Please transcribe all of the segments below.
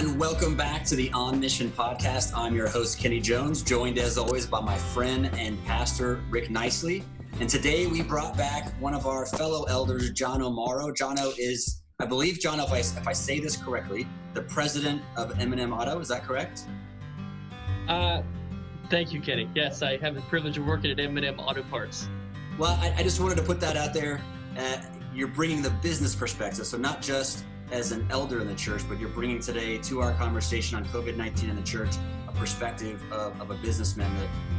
and welcome back to the On Mission podcast. I'm your host, Kenny Jones, joined as always by my friend and pastor, Rick Nicely. And today we brought back one of our fellow elders, Jonathan Morrow. Jono is, I believe, Jono, if I say this correctly, the president of M&M Auto. Is that correct? Thank you, Kenny. Yes, I have the privilege of working at M&M Auto Parts. Well, I just wanted to put that out there. You're bringing the business perspective, so not just as an elder in the church, but you're bringing today to our conversation on COVID-19 in the church a perspective of a businessman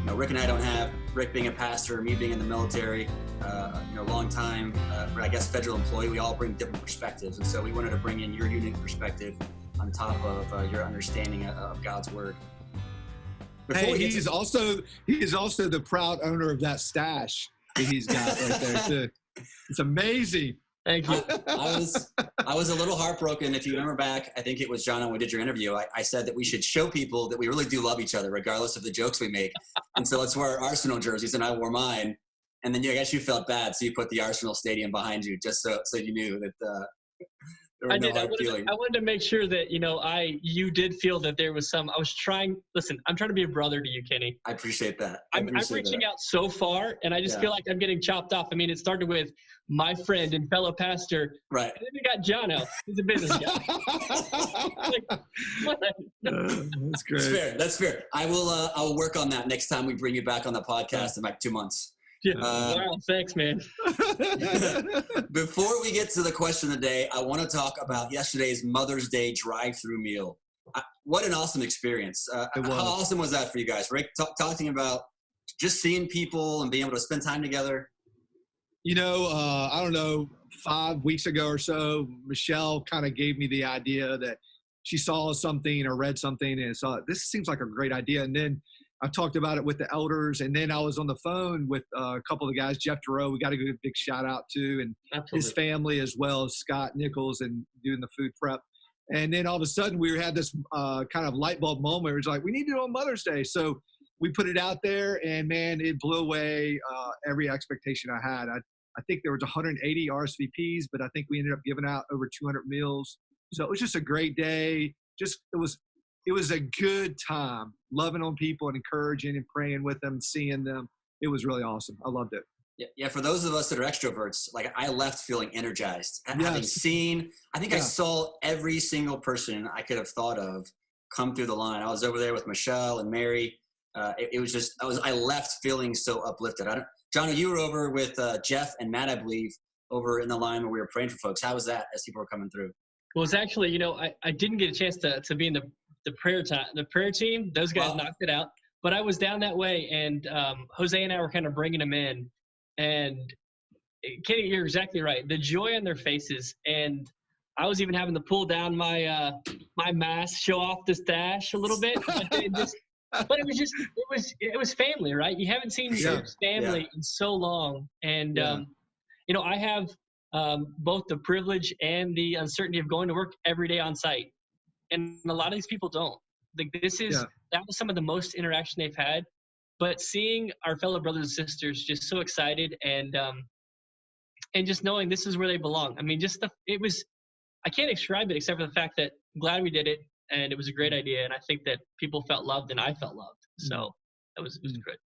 that Rick and I don't have. Rick being a pastor, me being in the military, long time, I guess federal employee, we all bring different perspectives, and so we wanted to bring in your unique perspective on top of your understanding of God's word. He's also the proud owner of that stash that he's got right there too. It's amazing. Thank you. I was a little heartbroken. If you remember back, I think it was John when we did your interview. I said that we should show people that we really do love each other, regardless of the jokes we make. And so let's wear our Arsenal jerseys, and I wore mine. And then I guess you felt bad, so you put the Arsenal stadium behind you, just so you knew that there was no hard feeling. I wanted to make sure that you did feel that there was some. Listen, I'm trying to be a brother to you, Kenny. I appreciate that. I'm reaching out so far, and I just feel like I'm getting chopped off. I mean, it started with my friend and fellow pastor, right? And then we got Jono. He's a business guy. That's great. That's fair. I'll work on that next time we bring you back on the podcast in like 2 months. Yeah. Wow, thanks, man. Before we get to the question of the day, I want to talk about yesterday's Mother's Day drive-through meal. What an awesome experience. How awesome was that for you guys? Rick, talking about just seeing people and being able to spend time together. I don't know, 5 weeks ago or so, Michelle kind of gave me the idea that she saw something or read something and saw, this seems like a great idea. And then I talked about it with the elders, and then I was on the phone with a couple of the guys, Jeff Durow, we got to give a big shout out to, and his family, as well as Scott Nichols and doing the food prep. And then all of a sudden we had this kind of light bulb moment. It was like, we need to do it on Mother's Day. So we put it out there, and man, it blew away every expectation I had. I think there was 180 RSVPs, but I think we ended up giving out over 200 meals. So it was just a great day. It was a good time, loving on people and encouraging and praying with them, seeing them. It was really awesome. I loved it. Yeah. For those of us that are extroverts, like I left feeling energized. Having seen, I saw every single person I could have thought of come through the line. I was over there with Michelle and Mary. I left feeling so uplifted. John, you were over with Jeff and Matt, I believe, over in the line where we were praying for folks. How was that as people were coming through? Well, it's actually, I didn't get a chance to be in the prayer team. Those guys knocked it out. But I was down that way, and Jose and I were kind of bringing them in. And Kenny, you're exactly right. The joy on their faces, and I was even having to pull down my my mask, show off the stash a little bit. But it was family, right? You haven't seen your family in so long, and I have both the privilege and the uncertainty of going to work every day on site. And a lot of these people don't. Like that was some of the most interaction they've had. But seeing our fellow brothers and sisters just so excited and just knowing this is where they belong. I mean, I can't describe it except for the fact that I'm glad we did it, and it was a great idea. And I think that people felt loved and I felt loved. So it was good.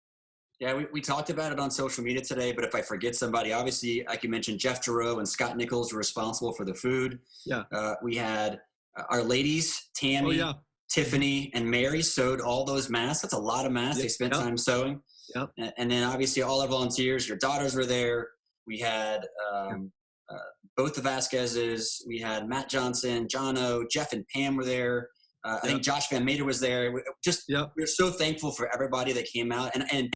Yeah, we talked about it on social media today, but if I forget somebody, obviously, like you mentioned, Jeff Durow and Scott Nichols were responsible for the food. Yeah. We had our ladies, Tammy, Tiffany, and Mary sewed all those masks. That's a lot of masks. They spent time sewing. Yep. And then obviously all our volunteers, your daughters were there. We had both the Vasquezes. We had Matt Johnson, Jono, Jeff and Pam were there. I think Josh Van Mater was there. We're so thankful for everybody that came out and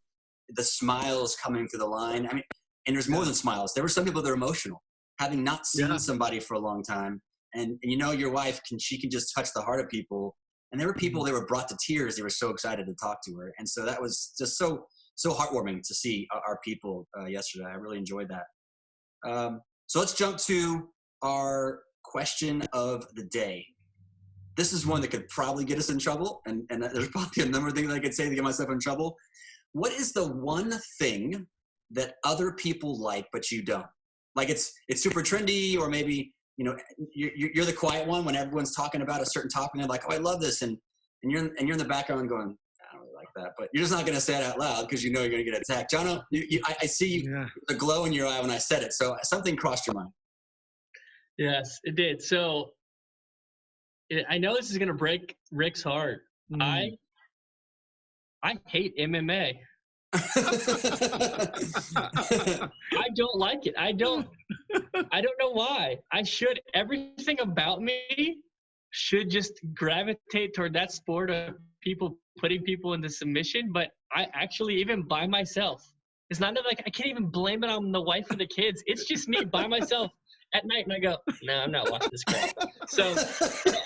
the smiles coming through the line. I mean, and there's more than smiles. There were some people that are emotional, having not seen somebody for a long time. And your wife she can just touch the heart of people. And there were people that were brought to tears. They were so excited to talk to her. And so that was just so heartwarming to see our people yesterday. I really enjoyed that. So let's jump to our question of the day. This is one that could probably get us in trouble. And there's probably a number of things I could say to get myself in trouble. What is the one thing that other people like but you don't? Like it's super trendy, or maybe you're the quiet one when everyone's talking about a certain topic and they're like, oh, I love this. And you're in the background going, I don't really like that, but you're just not going to say it out loud because you're going to get attacked. John, I see the glow in your eye when I said it. So something crossed your mind. Yes, it did. So I know this is going to break Rick's heart. I hate MMA. I don't like it. I don't know why. Everything about me should just gravitate toward that sport of people putting people into submission. But I actually, even by myself, it's not like I can't even blame it on the wife or the kids. It's just me by myself at night, and I go, no, I'm not watching this crap. So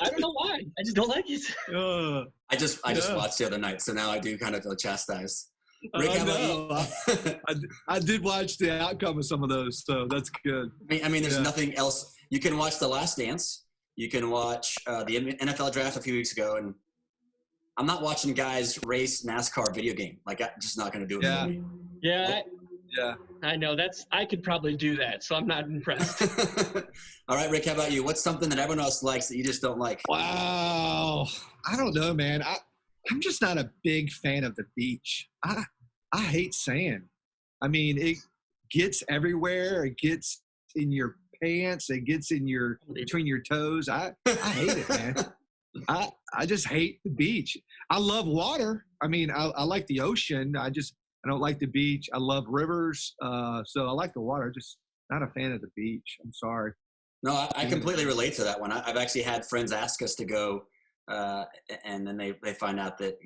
I don't know why. I just don't like it. I just watched the other night, so now I do kind of feel chastised. Rick, how about you? I did watch the outcome of some of those, so that's good. I mean, there's nothing else. You can watch The Last Dance. You can watch the NFL draft a few weeks ago, and I'm not watching guys race NASCAR video game. Like, I'm just not going to do it for me. Yeah. I know. I could probably do that, so I'm not impressed. All right, Rick, how about you? What's something that everyone else likes that you just don't like? Wow. I don't know, man. I'm just not a big fan of the beach. I hate sand. I mean, it gets everywhere. It gets in your pants. It gets in between your toes. I hate it, man. I just hate the beach. I love water. I mean, I like the ocean. I don't like the beach. I love rivers. So I like the water. Just not a fan of the beach. I'm sorry. No, I completely relate to that one. I've actually had friends ask us to go, and then they find out that,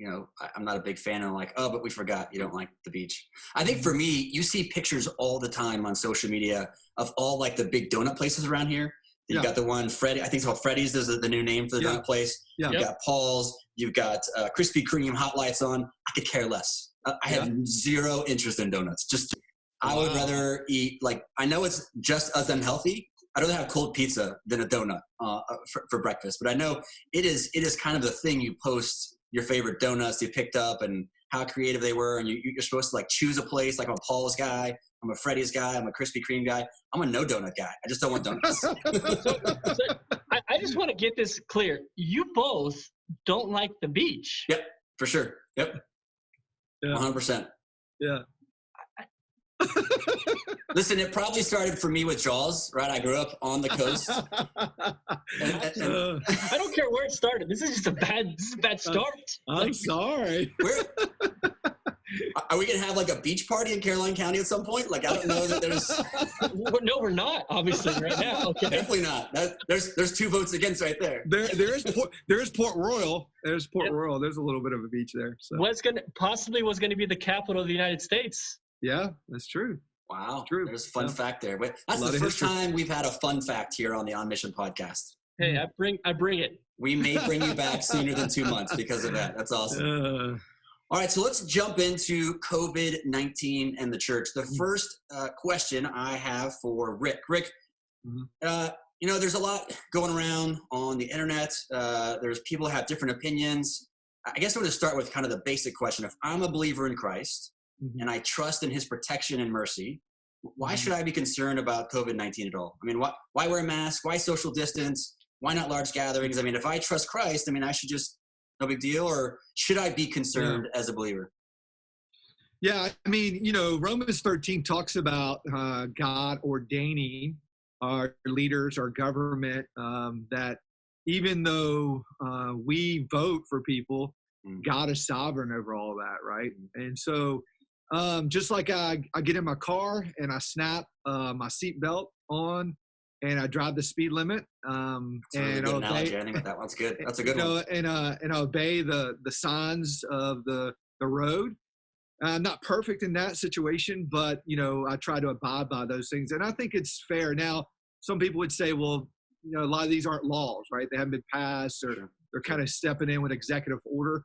I'm not a big fan. And I'm like, oh, but we forgot you don't like the beach. I think for me, you see pictures all the time on social media of all like the big donut places around here. You got the one, Freddy, I think it's called Freddy's. There's the new name for the donut place. Yeah. You've got Paul's. You've got Krispy Kreme, hot lights on. I could care less. I have zero interest in donuts. I would rather eat, I know it's just as unhealthy. I'd rather have cold pizza than a donut for breakfast. But I know it is kind of the thing. You post your favorite donuts you picked up and how creative they were. And you're supposed to choose a place. Like I'm a Paul's guy. I'm a Freddy's guy. I'm a Krispy Kreme guy. I'm a no donut guy. I just don't want donuts. so I just want to get this clear. You both don't like the beach. Yep, for sure. Yep. Yeah. 100%. Yeah. Listen, it probably started for me with Jaws, right? I grew up on the coast. and I don't care where it started. This is just a bad start. I'm sorry. Are we going to have a beach party in Caroline County at some point? I don't know that there's... No, we're not, obviously, right now. Okay. Definitely not. There's 2 votes against right there. There is Port Royal. There's Port Royal. There's a little bit of a beach there. So. What's going to be the capital of the United States? Yeah, that's true. Wow. That's true. There's a fun fact there. But that's the first time we've had a fun fact here on the On Mission podcast. Hey, I bring it. We may bring you back sooner than 2 months because of that. That's awesome. All right, so let's jump into COVID-19 and the church. The first question I have for Rick. Rick, there's a lot going around on the internet. There's people who have different opinions. I guess I'm going to start with kind of the basic question. If I'm a believer in Christ and I trust in his protection and mercy, why should I be concerned about COVID-19 at all? I mean, why wear a mask? Why social distance? Why not large gatherings? I mean, if I trust Christ, I should just, no big deal, or should I be concerned as a believer? Yeah, Romans 13 talks about God ordaining our leaders, our government, that even though we vote for people, God is sovereign over all that, right? And so just like I get in my car and I snap my seatbelt on and I drive the speed limit. That's a really good analogy. I think that one's good. That's a good one. And I obey the signs of the road. I'm not perfect in that situation, but, I try to abide by those things. And I think it's fair. Now, some people would say, well, a lot of these aren't laws, right? They haven't been passed, or they're kind of stepping in with executive order.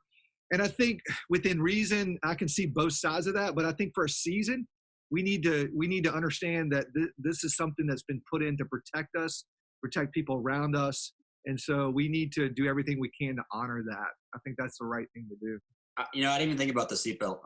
And I think within reason, I can see both sides of that. But I think for a season, we need to understand that this is something that's been put in to protect us, protect people around us. And so we need to do everything we can to honor that. I think that's the right thing to do. I didn't even think about the seatbelt.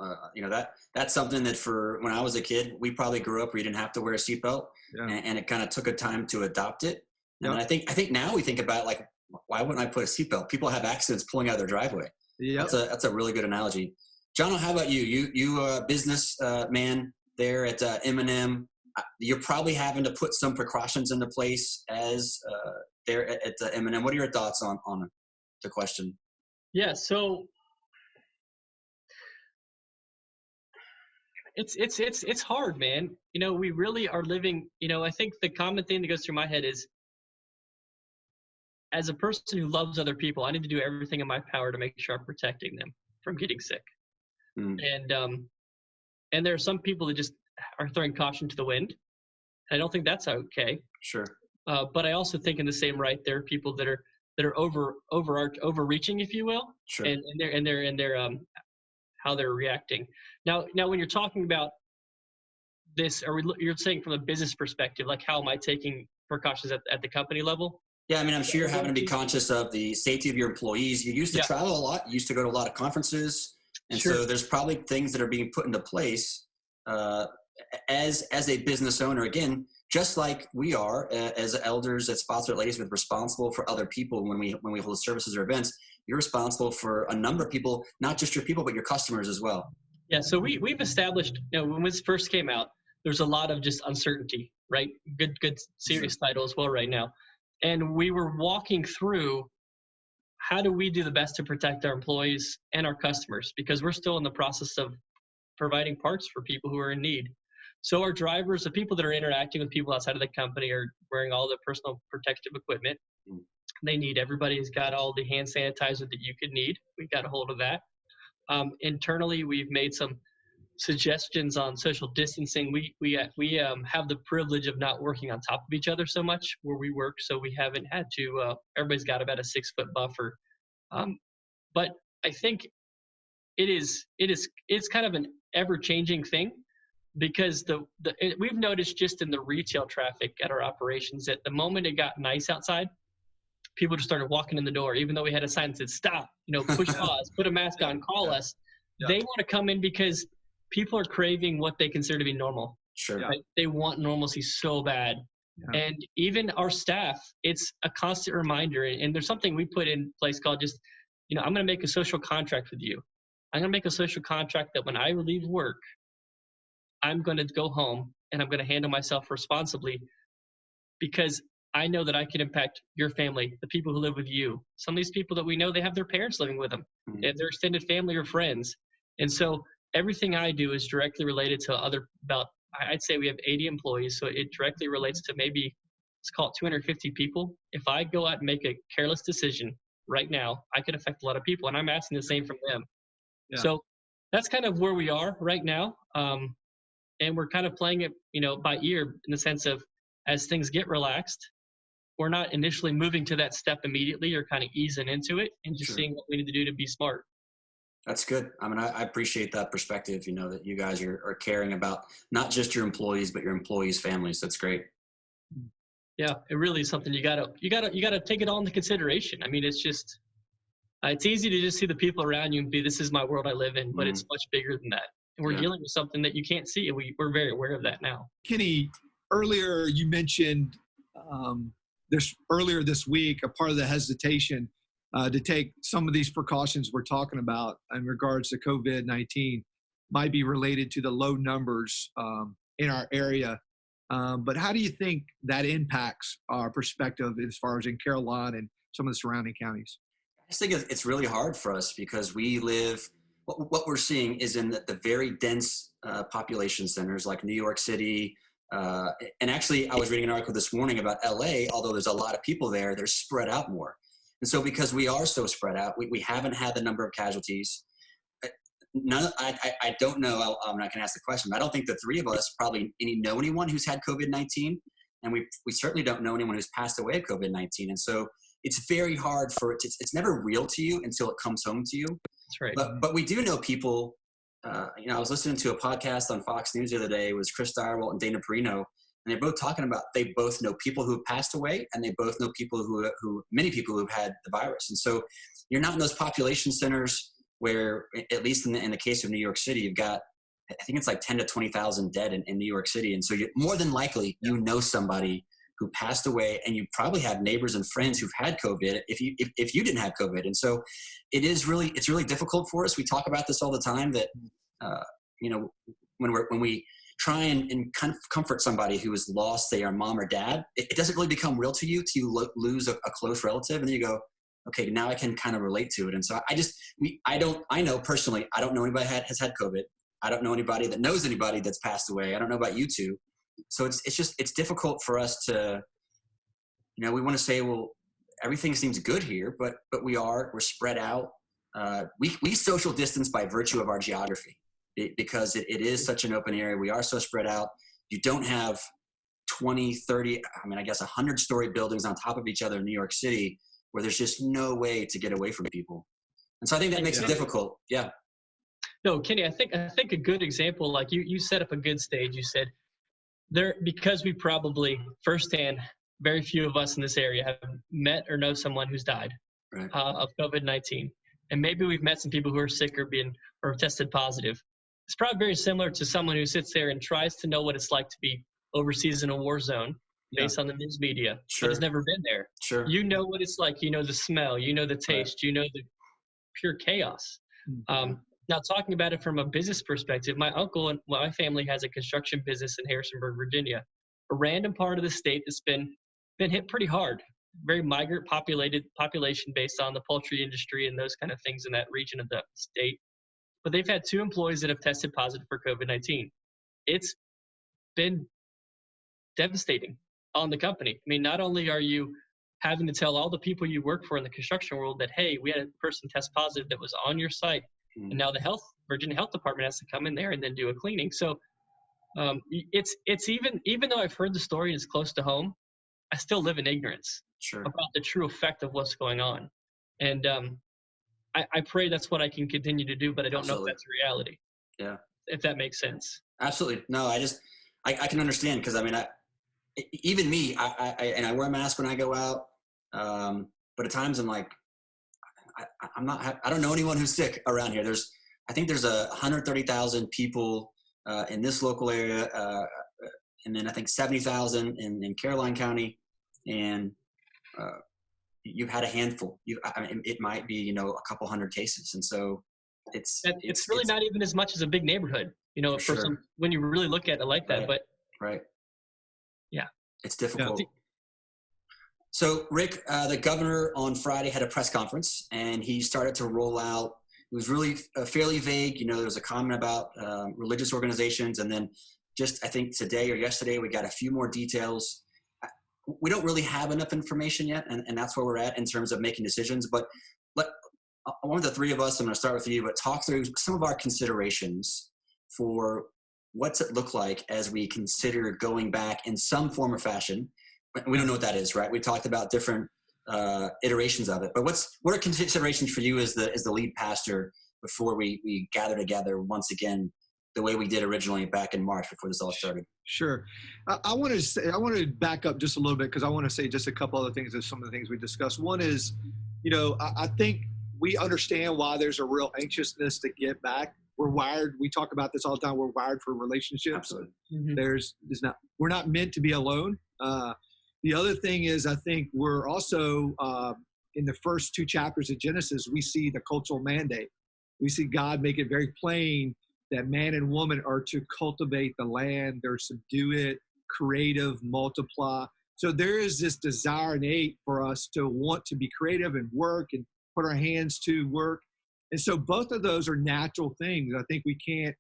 That's something that for when I was a kid, we probably grew up where you didn't have to wear a seatbelt, and it kind of took a time to adopt it. And I think now we think about like, why wouldn't I put a seatbelt? People have accidents pulling out of their driveway. Yeah, that's a really good analogy. John, how about you? You a business man there at M&M. You're probably having to put some precautions into place as there at M&M. What are your thoughts on the question? Yeah, so it's hard, man. You know, we really are living. You know, I think the common thing that goes through my head is, as a person who loves other people, I need to do everything in my power to make sure I'm protecting them from getting sick. And there are some people that just are throwing caution to the wind. I don't think that's okay. Sure. But I also think in the same right, there are people that are overreaching, if you will. Sure. And they're how they're reacting. Now when you're talking about this, you're saying from a business perspective, like how am I taking precautions at the company level? Yeah, I mean, I'm sure you're having to be conscious of the safety of your employees. You used to travel a lot. You used to go to a lot of conferences. And so there's probably things that are being put into place as a business owner. Again, just like we are as elders at Spotswood, Ladysmith, responsible for other people when we hold services or events. You're responsible for a number of people, not just your people, but your customers as well. Yeah, so we've established, when this first came out, there's a lot of just uncertainty, right? Good serious title as well right now. And we were walking through, how do we do the best to protect our employees and our customers? Because we're still in the process of providing parts for people who are in need. So our drivers, the people that are interacting with people outside of the company, are wearing all the personal protective equipment. They need, everybody's got all the hand sanitizer that you could need. We got a hold of that. Internally, we've made some suggestions on social distancing. We have the privilege of not working on top of each other so much where we work, so we haven't had to. Everybody's got about a 6-foot buffer, but I think it's kind of an ever-changing thing, because we've noticed just in the retail traffic at our operations that the moment it got nice outside, people just started walking in the door, even though we had a sign that said stop, push pause, put a mask on, call us. They want to come in because people are craving what they consider to be normal. Sure. Right? They want normalcy so bad. Yeah. And even our staff, it's a constant reminder. And there's something we put in place called just, I'm going to make a social contract with you. I'm going to make a social contract that when I leave work, I'm going to go home and I'm going to handle myself responsibly, because I know that I can impact your family, the people who live with you. Some of these people that we know, they have their parents living with them, and their extended family or friends. And so everything I do is directly related to I'd say we have 80 employees. So it directly relates to maybe, let's call it 250 people. If I go out and make a careless decision right now, I could affect a lot of people, and I'm asking the same from them. Yeah. So that's kind of where we are right now. And we're kind of playing it, by ear, in the sense of, as things get relaxed, we're not initially moving to that step immediately. You're kind of easing into it and just seeing what we need to do to be smart. That's good. I mean, I appreciate that perspective, that you guys are caring about not just your employees, but your employees' families. That's great. Yeah, it really is something you gotta take it all into consideration. I mean, it's just, it's easy to just see the people around you and be, this is my world I live in, but it's much bigger than that. And we're dealing with something that you can't see, and we're very aware of that now. Kenny, earlier you mentioned earlier this week, a part of the hesitation to take some of these precautions we're talking about in regards to COVID-19 might be related to the low numbers in our area. But how do you think that impacts our perspective as far as in Carolina and some of the surrounding counties? I just think it's really hard for us because we live, what we're seeing is in the very dense population centers like New York City. And actually, I was reading an article this morning about LA, although there's a lot of people there, they're spread out more. And so because we are so spread out, we haven't had the number of casualties. I don't know, I'm not going to ask the question, but I don't think the three of us probably know anyone who's had COVID-19. And we certainly don't know anyone who's passed away of COVID-19. And so it's very hard for it. It's never real to you until it comes home to you. That's right. But we do know people. I was listening to a podcast on Fox News the other day. It was Chris Direwalt and Dana Perino, and they're both talking about they both know people who have passed away, and they both know people many people who've had the virus. And so you're not in those population centers where, at least in the case of New York City, you've got, I think it's like 10 to 20,000 dead in New York City. And so you're more than likely, somebody who passed away, and you probably have neighbors and friends who've had COVID if you didn't have COVID. And so it's really difficult for us. We talk about this all the time that, when we try and comfort somebody who has lost, say, our mom or dad, it doesn't really become real to you till you lose a close relative. And then you go, okay, now I can kind of relate to it. And so I know personally, I don't know anybody has had COVID. I don't know anybody that knows anybody that's passed away. I don't know about you two. So it's difficult for us to, we want to say, well, everything seems good here, but we're spread out. We social distance by virtue of our geography, because it is such an open area. We are so spread out. You don't have 20, 30, 100-story buildings on top of each other in New York City where there's just no way to get away from people. And so I think that makes it difficult. Yeah. No, Kenny, I think a good example, like you set up a good stage. You said because we probably firsthand, very few of us in this area have met or know someone who's died of COVID-19. And maybe we've met some people who are sick or tested positive. It's probably very similar to someone who sits there and tries to know what it's like to be overseas in a war zone based on the news media, but has never been there. Sure. You know what it's like. You know the smell. You know the taste. You know the pure chaos. Mm-hmm. Now, talking about it from a business perspective, my uncle and my family has a construction business in Harrisonburg, Virginia, a random part of the state that's been hit pretty hard. Very migrant population based on the poultry industry and those kind of things in that region of the state. But they've had 2 employees that have tested positive for COVID-19. It's been devastating on the company. I mean, not only are you having to tell all the people you work for in the construction world that, hey, we had a person test positive that was on your site, and now the Virginia Health Department has to come in there and then do a cleaning. So it's even though I've heard the story and it's close to home, I still live in ignorance about the true effect of what's going on. And I pray that's what I can continue to do, but I don't know if that's reality. Yeah. If that makes sense. Absolutely. No, I can understand, because even me, I wear a mask when I go out. But at times I'm like, I don't know anyone who's sick around here. I think there's 130,000 people in this local area. And then I think 70,000 in Caroline County. And you've had a handful. It might be, a couple hundred cases. And so it's really not even as much as a big neighborhood, when you really look at it like that. But yeah, it's difficult. Yeah. So Rick, the governor on Friday had a press conference, and he started to roll out. It was really fairly vague. There was a comment about religious organizations, and then just I think today or yesterday we got a few more details. We don't really have enough information yet, and that's where we're at in terms of making decisions. But one of the three of us, I'm going to start with you, but talk through some of our considerations for what's it look like as we consider going back in some form or fashion. We don't know what that is, right? We talked about different iterations of it, but what are considerations for you as the lead pastor before we gather together once again the way we did originally back in March before this all started? Sure. I want to back up just a little bit, because I want to say just a couple other things of some of the things we discussed. One is, I think we understand why there's a real anxiousness to get back. We're wired. We talk about this all the time. We're wired for relationships. Absolutely. Mm-hmm. We're not meant to be alone. The other thing is, I think we're also in the first 2 chapters of Genesis, we see the cultural mandate. We see God make it very plain that man and woman are to cultivate the land, they're subdue it, creative, multiply. So there is this desire innate for us to want to be creative and work and put our hands to work. And so both of those are natural things. I think we can't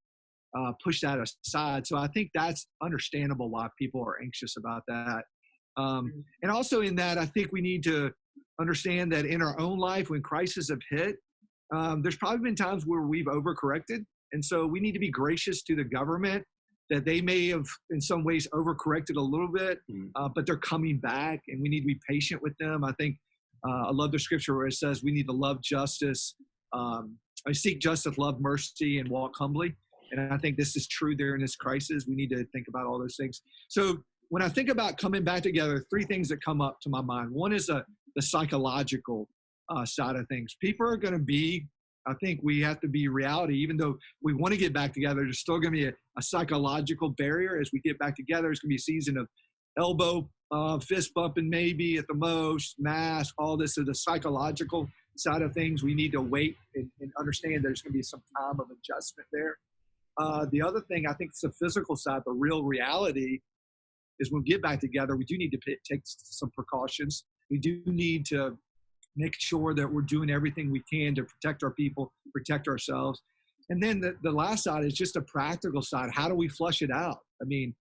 push that aside. So I think that's understandable why people are anxious about that. And also in that, I think we need to understand that in our own life, when crises have hit, there's probably been times where we've overcorrected. And so we need to be gracious to the government that they may have in some ways overcorrected a little bit, but they're coming back, and we need to be patient with them. I think I love the scripture where it says we need to love justice, seek justice, love mercy, and walk humbly. And I think this is true there in this crisis. We need to think about all those things. So when I think about coming back together, 3 things that come up to my mind. One is the psychological side of things. People are going to be, I think we have to be reality. Even though we want to get back together, there's still going to be a psychological barrier as we get back together. It's going to be a season of elbow, fist bumping maybe at the most, mask, all this is the psychological side of things. We need to wait and understand there's going to be some time of adjustment there. The other thing, I think, is the physical side. The real reality is when we get back together, we do need to take some precautions. We do need to make sure that we're doing everything we can to protect our people, protect ourselves. And then the last side is just a practical side. How do we flush it out? I mean,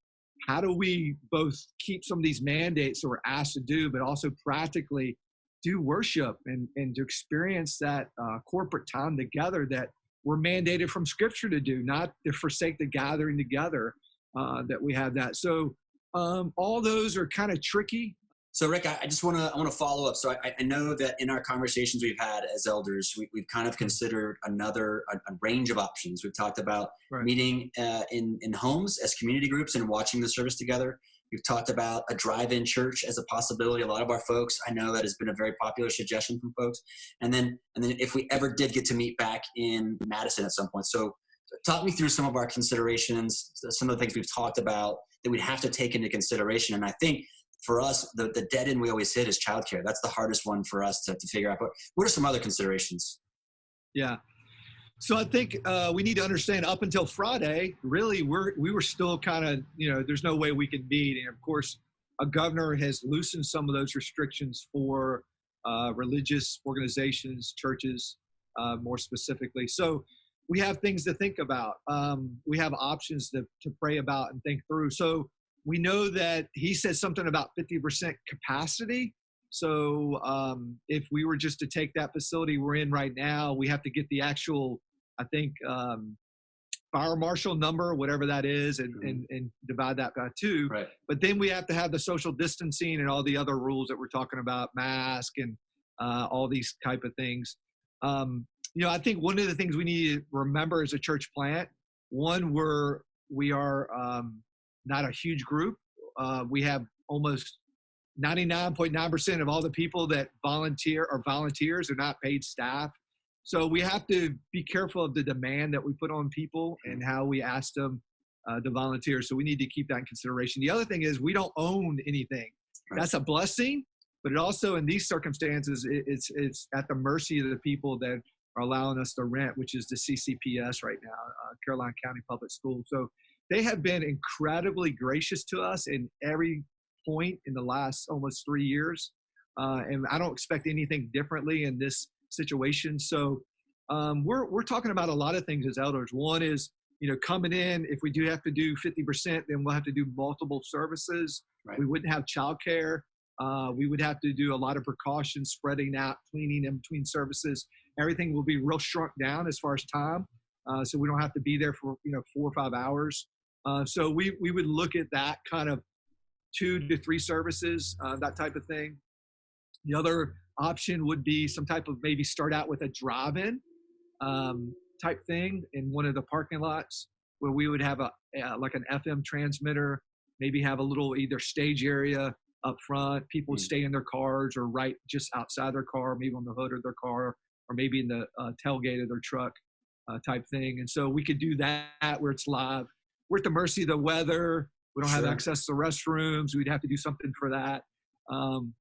how do we both keep some of these mandates that we're asked to do, but also practically do worship and to experience that corporate time together that we're mandated from Scripture to do, not to forsake the gathering together, that we have that. So all those are kind of tricky. So Rick, I just want to follow up. So I know that in our conversations we've had as elders, we've kind of considered a range of options. We've talked about meeting in homes as community groups and watching the service together. We've talked about a drive-in church as a possibility. A lot of our folks, I know that has been a very popular suggestion from folks. And then if we ever did get to meet back in Madison at some point. So talk me through some of our considerations, some of the things we've talked about that we'd have to take into consideration. And I think for us, the dead end we always hit is childcare. That's the hardest one for us to figure out. But what are some other considerations? Yeah. So I think we need to understand up until Friday, really, we were still kind of, there's no way we can meet. And of course, a governor has loosened some of those restrictions for religious organizations, churches, more specifically. So we have things to think about. We have options to pray about and think through. So we know that he said something about 50% capacity. So if we were just to take that facility we're in right now, we have to get the actual, I think, fire marshal number, whatever that is, and divide that by 2. Right. But then we have to have the social distancing and all the other rules that we're talking about, mask and all these type of things. I think one of the things we need to remember as a church plant, one, we are not a huge group. We have almost 99.9% of all the people that volunteer are volunteers. They're not paid staff. So we have to be careful of the demand that we put on people and how we ask them to volunteer. So we need to keep that in consideration. The other thing is we don't own anything. Right. That's a blessing, but it also in these circumstances, it's at the mercy of the people that are allowing us to rent, which is the CCPS right now, Caroline County Public Schools. So they have been incredibly gracious to us in every point in the last almost 3 years. And I don't expect anything differently in this situation. So we're talking about a lot of things as elders. One is, coming in, if we do have to do 50%, then we'll have to do multiple services. Right. We wouldn't have childcare. We would have to do a lot of precautions, spreading out, cleaning in between services. Everything will be real shrunk down as far as time. So we don't have to be there for, 4 or 5 hours. So we would look at that kind of 2 to 3 services, that type of thing. The other option would be some type of maybe start out with a drive-in type thing in one of the parking lots where we would have like an FM transmitter, maybe have a little either stage area up front. People would stay in their cars or right just outside their car, maybe on the hood of their car, or maybe in the tailgate of their truck type thing. And so we could do that where it's live. We're at the mercy of the weather. We don't have access to restrooms. We'd have to do something for that.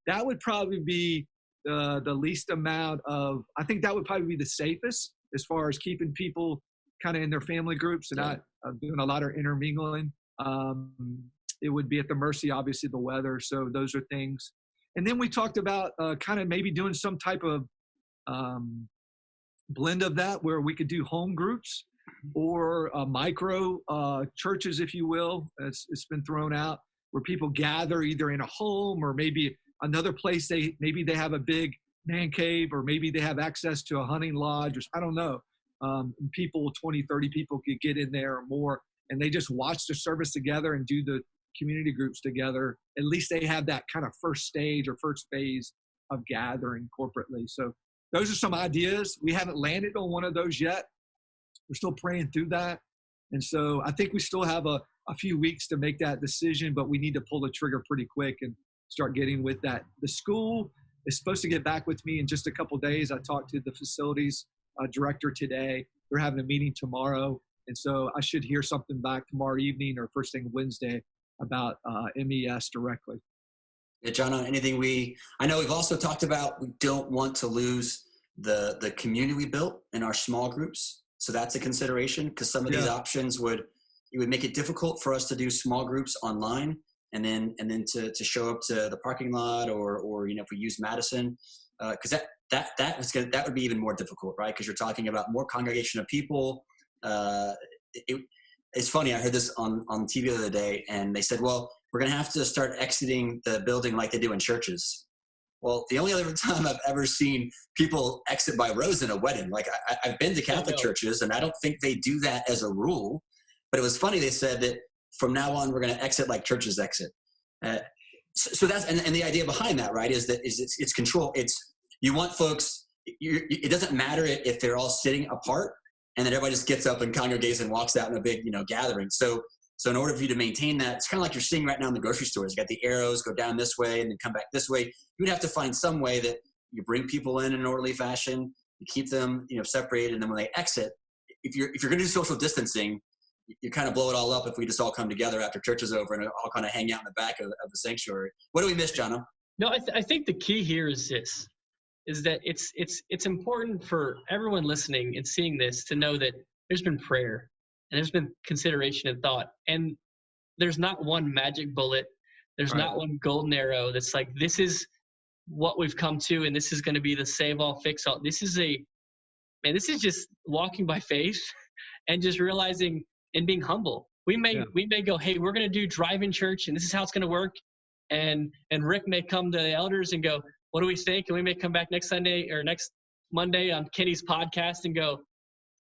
That would probably be the least amount of, I think that would probably be the safest as far as keeping people kind of in their family groups and not doing a lot of intermingling. It would be at the mercy, obviously, of the weather. So those are things. And then we talked about kind of maybe doing some type of blend of that where we could do home groups or micro churches, if you will. It's been thrown out where people gather either in a home or maybe another place. Maybe they have a big man cave or maybe they have access to a hunting lodge or I don't know. People, 20, 30 people could get in there or more and they just watch the service together and do the community groups together. At least they have that kind of first stage or first phase of gathering corporately. So those are some ideas. We haven't landed on one of those yet. We're still praying through that. And so I think we still have a few weeks to make that decision, but we need to pull the trigger pretty quick and start getting with that. The school is supposed to get back with me in just a couple of days. I talked to the facilities director today. They're having a meeting tomorrow. And so I should hear something back tomorrow evening or first thing Wednesday about MES directly. Yeah, John, I know we've also talked about, we don't want to lose the community we built in our small groups. So that's a consideration, because some of these options would make it difficult for us to do small groups online and then to show up to the parking lot or if we use Madison, because that would be even more difficult, right? Because you're talking about more congregation of people. It's funny, I heard this on TV the other day, and they said, well, we're going to have to start exiting the building like they do in churches. Well, the only other time I've ever seen people exit by rows in a wedding, like I've been to Catholic churches, and I don't think they do that as a rule. But it was funny, they said that from now on, we're going to exit like churches exit. So that's, and the idea behind that, right, is it's control. It's, you want folks, it doesn't matter if they're all sitting apart and then everybody just gets up and congregates and walks out in a big, gathering. So in order for you to maintain that, it's kind of like you're seeing right now in the grocery stores. You got the arrows, go down this way and then come back this way. You would have to find some way that you bring people in an orderly fashion, you keep them, separated, and then when they exit, if you're going to do social distancing, you kind of blow it all up if we just all come together after church is over and all kind of hang out in the back of the sanctuary. What do we miss, John? No, I think the key here is this, is that it's important for everyone listening and seeing this to know that there's been prayer and there's been consideration and thought, and there's not one magic bullet. There's not one golden arrow that's like, this is what we've come to and this is going to be the save all, fix all. This is just walking by faith and just realizing and being humble. We may go, hey, we're going to do drive-in church and this is how it's going to work. And Rick may come to the elders and go, what do we think? And we may come back next Sunday or next Monday on Kenny's podcast and go,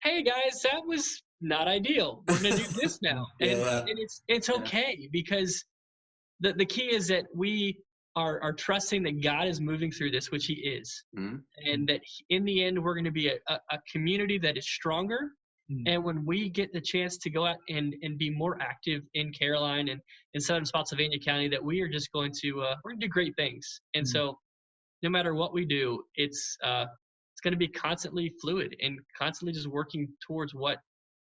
hey guys, that was not ideal. We're going to do this now. And it's okay, because the key is that we are trusting that God is moving through this, which he is. Mm-hmm. And that in the end, we're going to be a community that is stronger. Mm-hmm. And when we get the chance to go out and be more active in Caroline and in southern Spotsylvania County, that we are just going to, we're going to do great things. And so no matter what we do, it's going to be constantly fluid and constantly just working towards what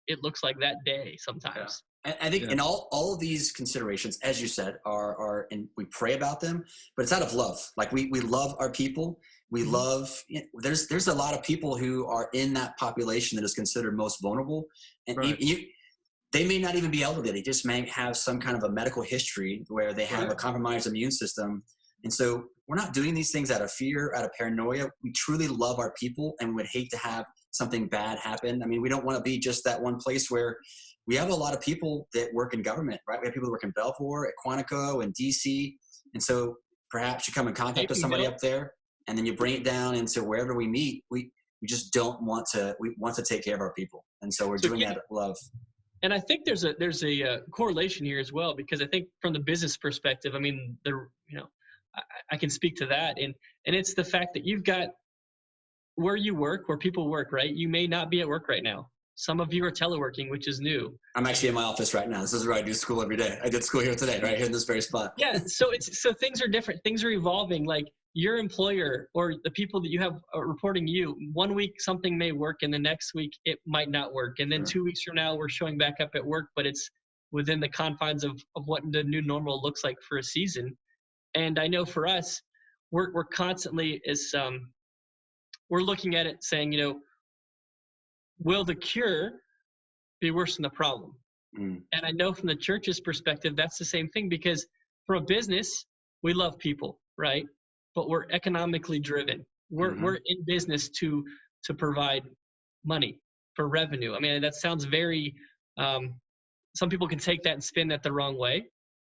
it looks like that day sometimes. Yeah. I think in all of these considerations, as you said, are and we pray about them, but it's out of love. Like we love our people. We love, there's a lot of people who are in that population that is considered most vulnerable. And they may not even be elderly. They just may have some kind of a medical history where they have a compromised immune system. And so we're not doing these things out of fear, out of paranoia. We truly love our people, and we would hate to have something bad happen. I mean, we don't want to be just that one place where we have a lot of people that work in government, right? We have people that work in Belvoir, at Quantico, and DC. And so perhaps you come in contact with somebody up there, and then you bring it down into wherever we meet. We just don't want to, we want to take care of our people. And so we're doing that out of love. And I think there's a correlation here as well, because I think from the business perspective, I mean, I can speak to that. And it's the fact that you've got where you work, where people work, right? You may not be at work right now. Some of you are teleworking, which is new. I'm actually in my office right now. This is where I do school every day. I did school here today, right here in this very spot. Yeah. So things are different. Things are evolving. Like your employer or the people that you have reporting you, 1 week something may work and the next week it might not work. And then 2 weeks from now, we're showing back up at work, but it's within the confines of what the new normal looks like for a season. And I know for us, we're constantly we're looking at it saying, will the cure be worse than the problem? Mm. And I know from the church's perspective, that's the same thing, because for a business, we love people, right? But we're economically driven. We're in business to provide money for revenue. I mean, that sounds very, some people can take that and spin that the wrong way.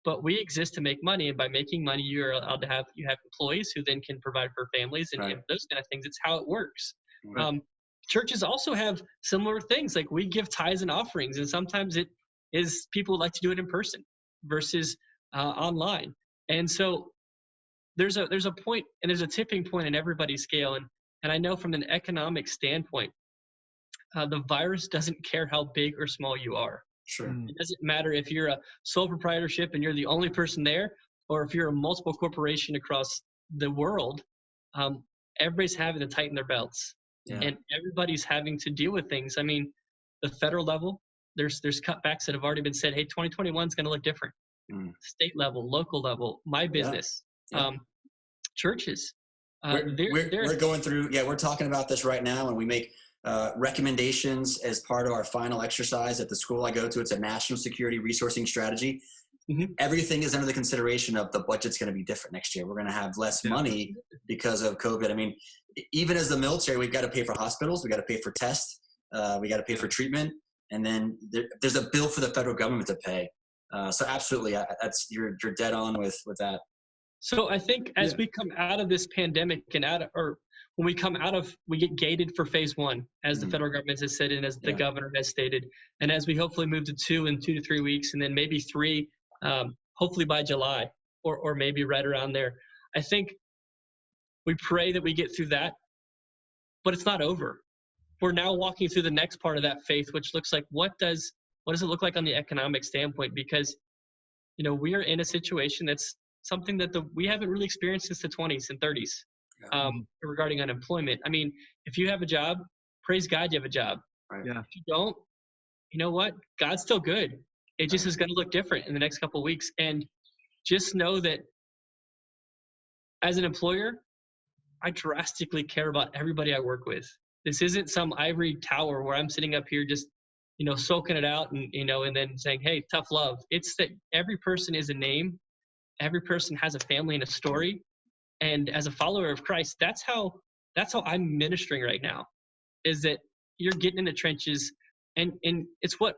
But we exist to make money, and by making money, you have employees who then can provide for families and those kind of things. It's how it works. Right. Churches also have similar things. Like we give tithes and offerings, and sometimes it is people like to do it in person versus online. And so there's a point, and there's a tipping point in everybody's scale. And I know from an economic standpoint, the virus doesn't care how big or small you are. Sure. It doesn't matter if you're a sole proprietorship and you're the only person there, or if you're a multiple corporation across the world. Everybody's having to tighten their belts, and everybody's having to deal with things. I mean, the federal level, there's cutbacks that have already been said. Hey, 2021 is going to look different. state level, local level, my business, churches. We're going through, we're talking about this right now, and we make recommendations as part of our final exercise at the school I go to. It's a national security resourcing strategy. Everything is under the consideration of the budget's going to be different next year. We're going to have less money because of COVID. I mean, even as the military, we've got to pay for hospitals. We got to pay for tests. We got to pay for treatment. And then there's a bill for the federal government to pay. So absolutely, you're dead on with that. So I think as we come out of this pandemic and when we get gated for phase 1, as the federal government has said, and as the governor has stated, and as we hopefully move to 2 in 2 to 3 weeks, and then maybe 3, hopefully by July or maybe right around there. I think we pray that we get through that, but it's not over. We're now walking through the next part of that faith, which looks like what does it look like on the economic standpoint? Because, we are in a situation that's something that we haven't really experienced since the 20s and 30s regarding unemployment. I mean, if you have a job, praise God you have a job. Right. If you don't, you know what? God's still good. It just is going to look different in the next couple of weeks. And just know that as an employer, I drastically care about everybody I work with. This isn't some ivory tower where I'm sitting up here just, soaking it out and, and then saying, hey, tough love. It's that every person is a name. Every person has a family and a story. And as a follower of Christ, that's how I'm ministering right now, is that you're getting in the trenches. And it's what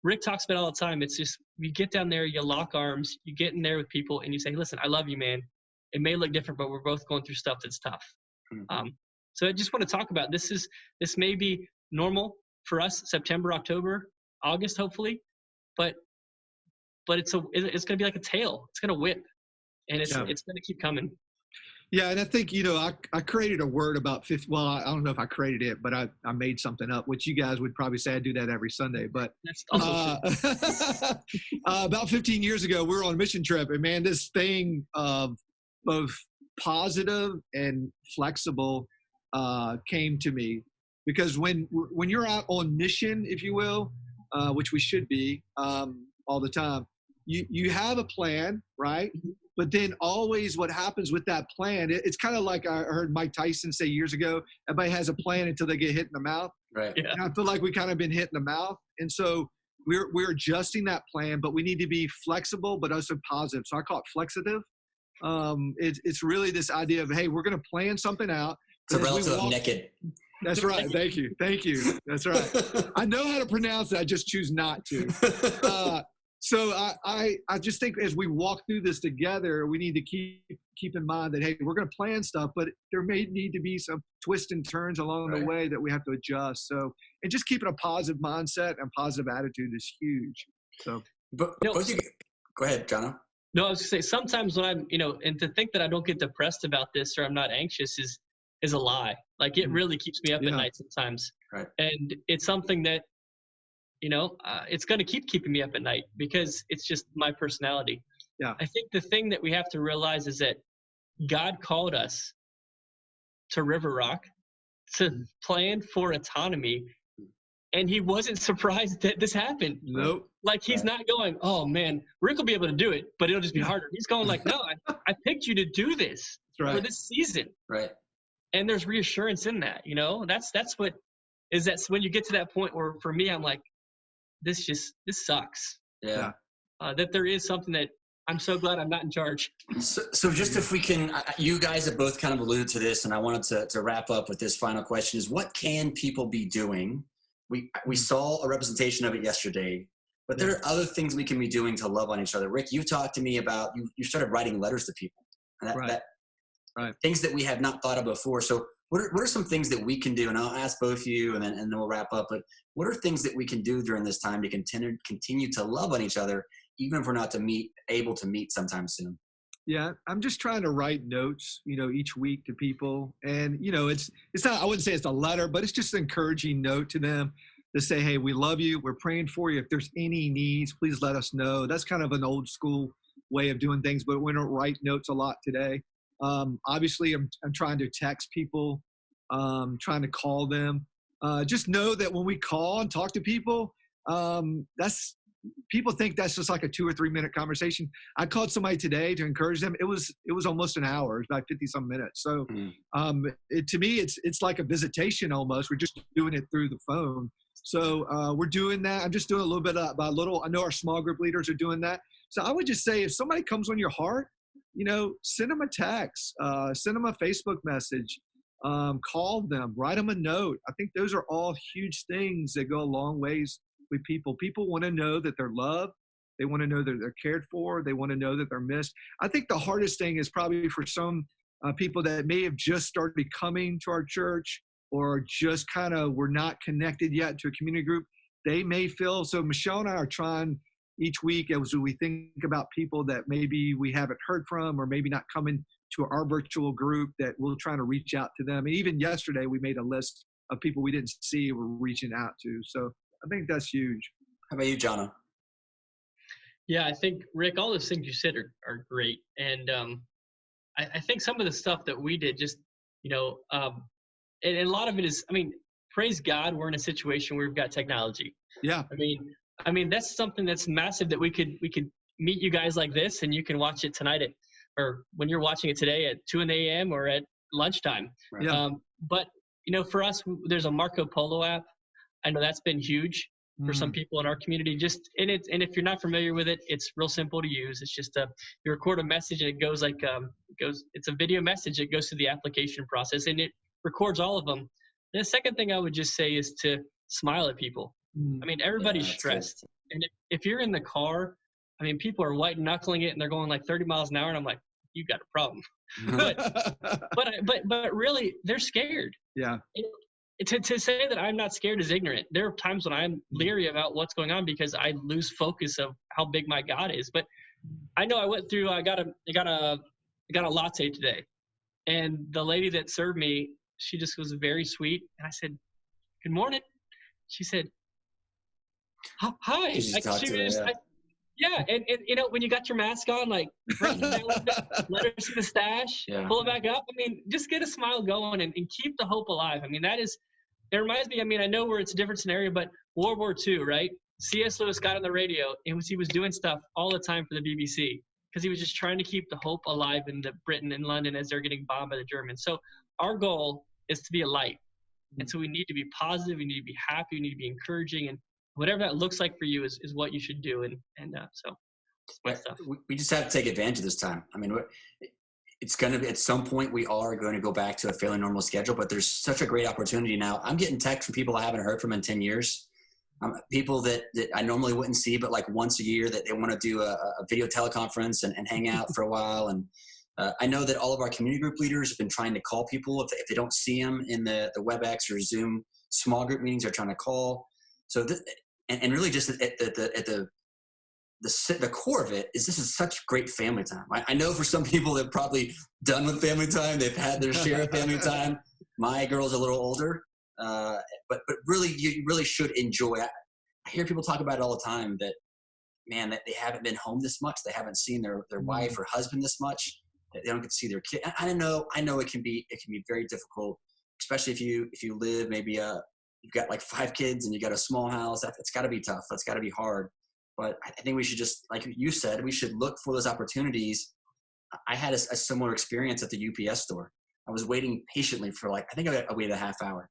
Rick talks about all the time. It's just, you get down there, you lock arms, you get in there with people and you say, listen, I love you, man. It may look different, but we're both going through stuff that's tough. So I just want to talk about this may be normal for us, September, October, August, hopefully, but it's going to be like a tail. It's going to whip, and it's going to keep coming. Yeah, and I think, I created a word about 50. Well, I don't know if I created it, but I made something up, which you guys would probably say I do that every Sunday. But that's also about 15 years ago, we were on a mission trip, and man, this thing of both positive and flexible came to me, because when you're out on mission, if you will, which we should be all the time, you have a plan, right? But then always what happens with that plan, it's kind of like I heard Mike Tyson say years ago, everybody has a plan until they get hit in the mouth. Right. Yeah. And I feel like we kind of been hit in the mouth. And so we're adjusting that plan, but we need to be flexible, but also positive. So I call it flexitive. It's really this idea of, hey, we're going to plan something out. It's a relative of naked. That's right. Thank you. That's right. I know how to pronounce it. I just choose not to. So I just think as we walk through this together, we need to keep in mind that, hey, we're going to plan stuff, but there may need to be some twists and turns along the way that we have to adjust. So, and just keeping a positive mindset and positive attitude is huge. So, but go ahead, Jono. No, I was going to say, sometimes when I'm, and to think that I don't get depressed about this or I'm not anxious is a lie. Like, it really keeps me up at night sometimes. Right. And it's something that, it's going to keep keeping me up at night because it's just my personality. Yeah. I think the thing that we have to realize is that God called us to River Rock to plan for autonomy, and he wasn't surprised that this happened. Nope. Like, he's not going, oh man, Rick will be able to do it, but it'll just be harder. He's going like, no, I picked you to do this for this season. Right. And there's reassurance in that, that's when you get to that point where, for me, I'm like, this sucks. Yeah. That there is something that I'm so glad I'm not in charge. So just if we can, you guys have both kind of alluded to this, and I wanted to wrap up with this final question is, what can people be doing? We saw a representation of it yesterday, but there are other things we can be doing to love on each other. Rick, you talked to me about, you started writing letters to people. And things that we have not thought of before. So what are some things that we can do? And I'll ask both of you, and then we'll wrap up. But what are things that we can do during this time to continue to love on each other, even if we're not able to meet sometime soon? Yeah, I'm just trying to write notes, each week to people. And, it's not, I wouldn't say it's a letter, but it's just an encouraging note to them to say, hey, we love you. We're praying for you. If there's any needs, please let us know. That's kind of an old school way of doing things, but we don't write notes a lot today. Obviously, I'm trying to text people, trying to call them. Just know that when we call and talk to people, that's people think that's just like a 2 or 3 minute conversation. I called somebody today to encourage them. It was almost an hour. It was about 50 some minutes. So to me, it's like a visitation almost. We're just doing it through the phone. So we're doing that. I'm just doing a little bit by little. I know our small group leaders are doing that. So I would just say, if somebody comes on your heart, send them a text, send them a Facebook message, call them, write them a note. I think those are all huge things that go a long ways with people. People want to know that they're loved. They want to know that they're cared for. They want to know that they're missed. I think the hardest thing is probably for some people that may have just started coming to our church, or just kind of were not connected yet to a community group. They may feel, so Michelle and I are trying each week as we think about people that maybe we haven't heard from, or maybe not coming to our virtual group, that we're trying to reach out to them. And even yesterday, we made a list of people we didn't see we're reaching out to. So I think that's huge. How about you, Jonna? Yeah, I think, Rick, all those things you said are great. And I think some of the stuff that we did, just, and a lot of it is, praise God, we're in a situation where we've got technology. Yeah. I mean, that's something that's massive, that we could meet you guys like this, and you can watch it tonight or when you're watching it today at 2 a.m. or at lunchtime. Right. Yeah. But, for us, there's a Marco Polo app. I know that's been huge for some people in our community. And if you're not familiar with it, it's real simple to use. It's just you record a message, and it goes it's a video message. It goes through the application process, and it records all of them. And the second thing I would just say is to smile at people. Everybody's stressed. And if you're in the car, people are white knuckling it, and they're going like 30 miles an hour. And I'm like, you got a problem. but really, they're scared. Yeah. To say that I'm not scared is ignorant. There are times when I'm leery about what's going on because I lose focus of how big my God is. But I know I went through. I got a latte today, and the lady that served me, she just was very sweet. And I said, "Good morning." She said, "Hi." Yeah, and when you got your mask on, like, bring it down a little bit, let her see the stash, pull it back up. Just get a smile going and keep the hope alive. It reminds me, I know where it's a different scenario, but World War II, right? C.S. Lewis got on the radio, and he was doing stuff all the time for the BBC because he was just trying to keep the hope alive in Britain and London as they're getting bombed by the Germans. So our goal is to be a light. And so we need to be positive, we need to be happy, we need to be encouraging, and whatever that looks like for you is what you should do. And so that's my stuff. We just have to take advantage of this time. It's going to be, at some point, we are going to go back to a fairly normal schedule, but there's such a great opportunity now. I'm getting texts from people I haven't heard from in 10 years. People that I normally wouldn't see, but like once a year, that they want to do a video teleconference and hang out for a while. And I know that all of our community group leaders have been trying to call people if they don't see them in the WebEx or Zoom small group meetings. They're trying to call. So and really just at the core of it is, this is such great family time. I know for some people they're probably done with family time. They've had their share of family time. My girl's a little older, but really, you really should enjoy it. I hear people talk about it all the time that they haven't been home this much. They haven't seen their wife or husband this much. They don't get to see their kid. I know it can be very difficult, especially if you live maybe you've got like 5 kids and you got a small house. That's got to be tough. That's got to be hard. But I think we should just, like you said, we should look for those opportunities. I had a similar experience at the UPS store. I was waiting patiently for I think I waited a half hour.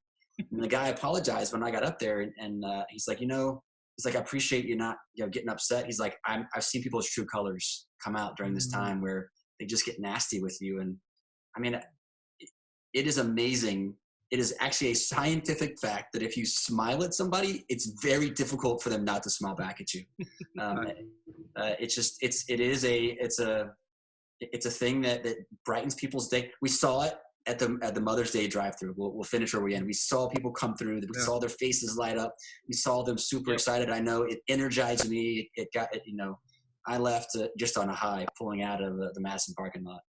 And the guy apologized when I got up there, and he's like, I appreciate you not getting upset. He's like, I've seen people's true colors come out during this time where they just get nasty with you. And it is amazing. It is actually a scientific fact that if you smile at somebody, it's very difficult for them not to smile back at you. It's a thing that brightens people's day. We saw it at the Mother's Day drive-thru. We'll finish where we end. We saw people come through. We saw their faces light up. We saw them super excited. I know it energized me. It got it. I left just on a high, pulling out of the Madison parking lot.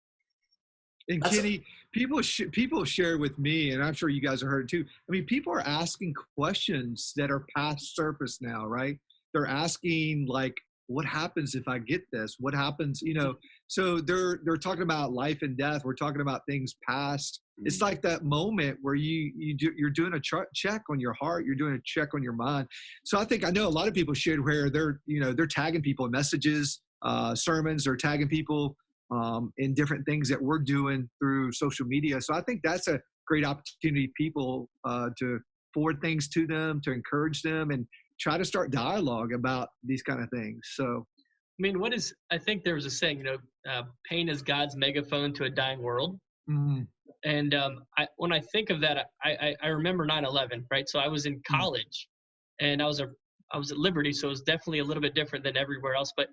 And Kenny, people share with me, and I'm sure you guys have heard it too. People are asking questions that are past surface now, right? They're asking what happens if I get this? What happens, you know? So they're talking about life and death. We're talking about things past. It's like that moment where you're doing a check on your heart. You're doing a check on your mind. So I know a lot of people should, where they're tagging people in messages, sermons, or tagging people in different things that we're doing through social media. So I think that's a great opportunity, people, to forward things to them, to encourage them, and try to start dialogue about these kind of things. So, I mean, I think there was a saying, pain is God's megaphone to a dying world. Mm-hmm. And when I think of that, I remember 9/11, right? So I was in college, and I was at Liberty, so it was definitely a little bit different than everywhere else. But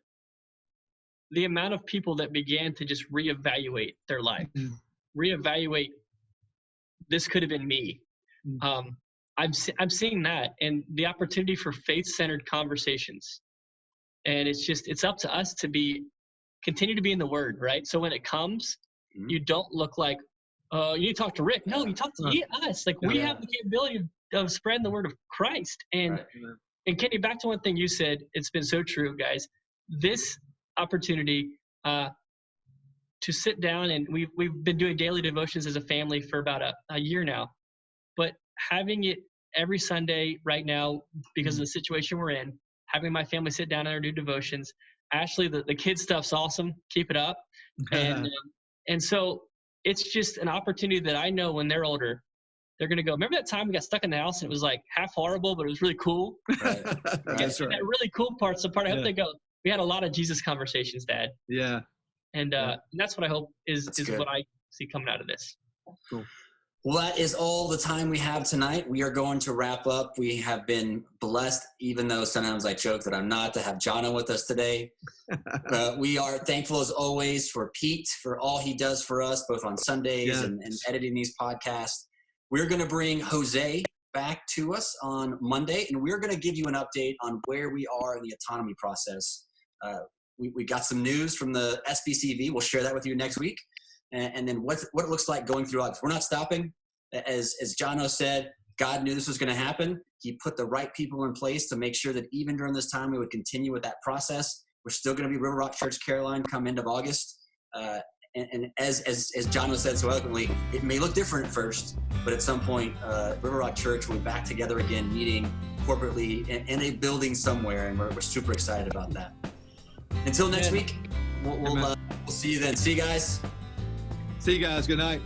the amount of people that began to just reevaluate their life, reevaluate, this could have been me. I'm seeing that, and the opportunity for faith-centered conversations. And it's up to us to continue to be in the Word, right? So when it comes, you don't look like, you need to talk to Rick. No, you talk to us. Like, we have the capability of spreading the word of Christ. And Kenny, back to one thing you said, it's been so true, guys. This opportunity to sit down, and we've been doing daily devotions as a family for about a year now, but having it every Sunday right now, because of the situation we're in, having my family sit down and do devotions. Ashley, the kids stuff's awesome. Keep it up. And so it's just an opportunity that I know when they're older, they're going to go, remember that time we got stuck in the house and it was like half horrible, but it was really cool? Right. That's right. That really cool part's the part I hope they go, we had a lot of Jesus conversations, Dad. Yeah. And that's what I hope is what I see coming out of this. Cool. Well, that is all the time we have tonight. We are going to wrap up. We have been blessed, even though sometimes I joke that I'm not, to have Jono with us today. We are thankful, as always, for Pete, for all he does for us, both on Sundays and editing these podcasts. We're going to bring Jose back to us on Monday, and we're going to give you an update on where we are in the autonomy process. We got some news from the SBCV. We'll share that with you next week. And then what it looks like going through August. We're not stopping. As Jono said, God knew this was going to happen. He put the right people in place to make sure that even during this time, we would continue with that process. We're still going to be River Rock Church Caroline come end of August. And as Jono said so eloquently, it may look different at first, but at some point, River Rock Church will be back together again, meeting corporately in a building somewhere, and we're super excited about that. Until next week, we'll see you then. See you guys. See you guys. Good night.